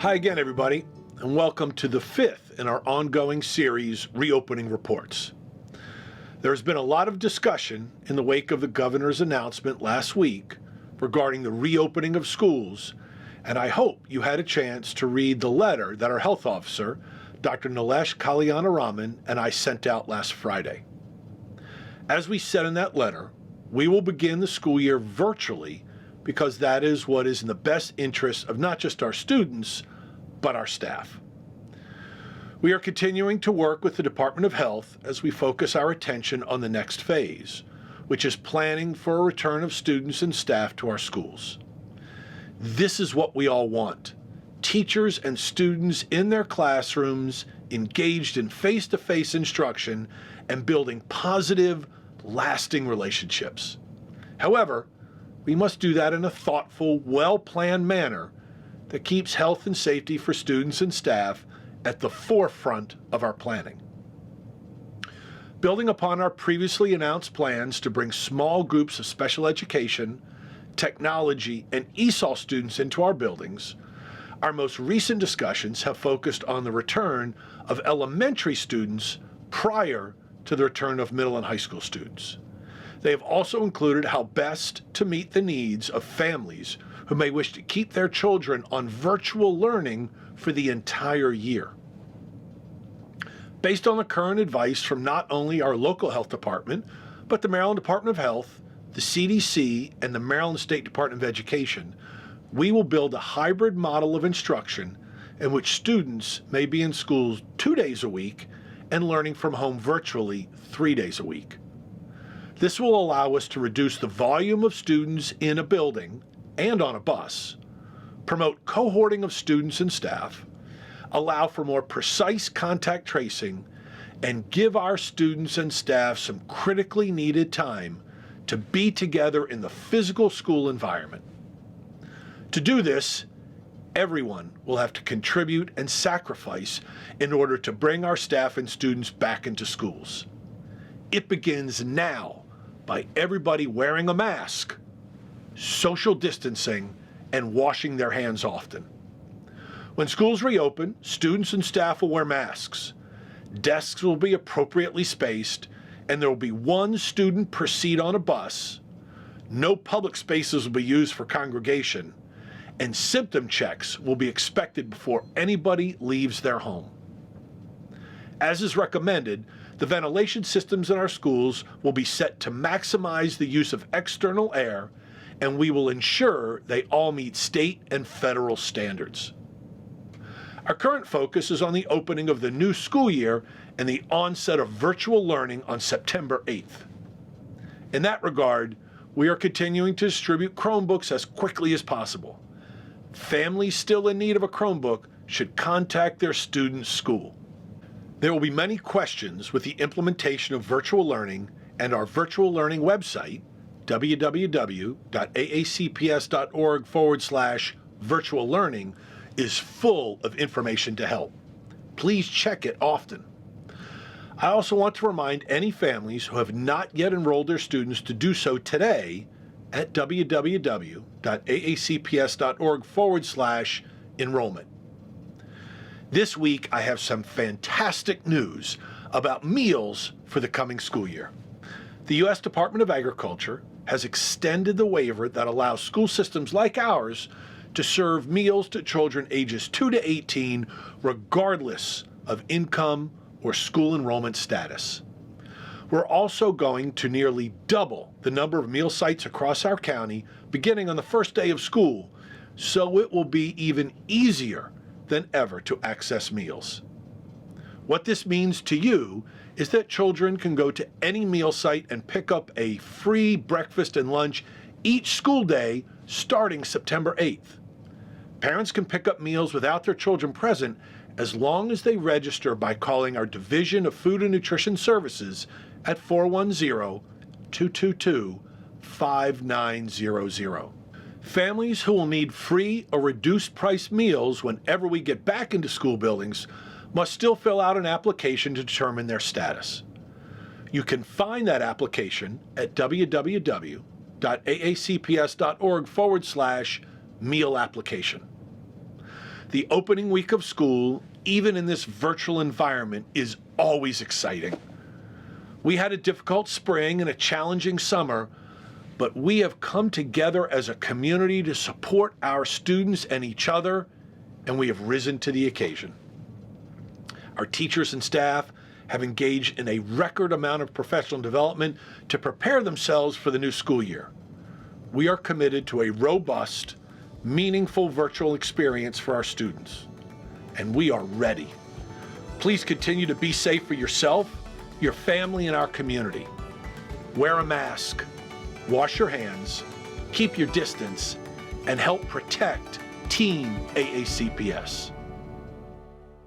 Hi again, everybody, and welcome to the fifth in our ongoing series, Reopening Reports. There's been a lot of discussion in the wake of the governor's announcement last week regarding the reopening of schools, and I hope you had a chance to read the letter that our health officer, Dr. Nilesh Kalyanaraman, and I sent out last Friday. As we said in that letter, we will begin the school year virtually because that is what is in the best interest of not just our students, but our staff. We are continuing to work with the Department of Health as we focus our attention on the next phase, which is planning for a return of students and staff to our schools. This is what we all want: teachers and students in their classrooms, engaged in face-to-face instruction and building positive, lasting relationships. However, we must do that in a thoughtful, well-planned manner that keeps health and safety for students and staff at the forefront of our planning. Building upon our previously announced plans to bring small groups of special education, technology, and ESOL students into our buildings, our most recent discussions have focused on the return of elementary students prior to the return of middle and high school students. They have also included how best to meet the needs of families who may wish to keep their children on virtual learning for the entire year. Based on the current advice from not only our local health department, but the Maryland Department of Health, the CDC, and the Maryland State Department of Education, we will build a hybrid model of instruction in which students may be in schools 2 days a week and learning from home virtually 3 days a week. This will allow us to reduce the volume of students in a building and on a bus, promote cohorting of students and staff, allow for more precise contact tracing, and give our students and staff some critically needed time to be together in the physical school environment. To do this, everyone will have to contribute and sacrifice in order to bring our staff and students back into schools. It begins now by everybody wearing a mask, social distancing, and washing their hands often. When schools reopen, students and staff will wear masks. Desks will be appropriately spaced, and there will be one student per seat on a bus. No public spaces will be used for congregation, and symptom checks will be expected before anybody leaves their home. As is recommended, the ventilation systems in our schools will be set to maximize the use of external air, and we will ensure they all meet state and federal standards. Our current focus is on the opening of the new school year and the onset of virtual learning on September 8th. In that regard, we are continuing to distribute Chromebooks as quickly as possible. Families still in need of a Chromebook should contact their student's school. There will be many questions with the implementation of virtual learning, and our virtual learning website, www.aacps.org/virtual learning, is full of information to help. Please check it often. I also want to remind any families who have not yet enrolled their students to do so today at www.aacps.org/enrollment. This week, I have some fantastic news about meals for the coming school year. The U.S. Department of Agriculture has extended the waiver that allows school systems like ours to serve meals to children ages 2 to 18, regardless of income or school enrollment status. We're also going to nearly double the number of meal sites across our county beginning on the first day of school, so it will be even easier than ever to access meals. What this means to you is that children can go to any meal site and pick up a free breakfast and lunch each school day starting September 8th. Parents can pick up meals without their children present as long as they register by calling our Division of Food and Nutrition Services at 410-222-5900. Families who will need free or reduced price meals whenever we get back into school buildings must still fill out an application to determine their status. You can find that application at www.aacps.org/meal application. The opening week of school, even in this virtual environment, is always exciting. We had a difficult spring and a challenging summer, but we have come together as a community to support our students and each other, and we have risen to the occasion. Our teachers and staff have engaged in a record amount of professional development to prepare themselves for the new school year. We are committed to a robust, meaningful virtual experience for our students, and we are ready. Please continue to be safe for yourself, your family, and our community. Wear a mask, wash your hands, keep your distance, and help protect Team AACPS.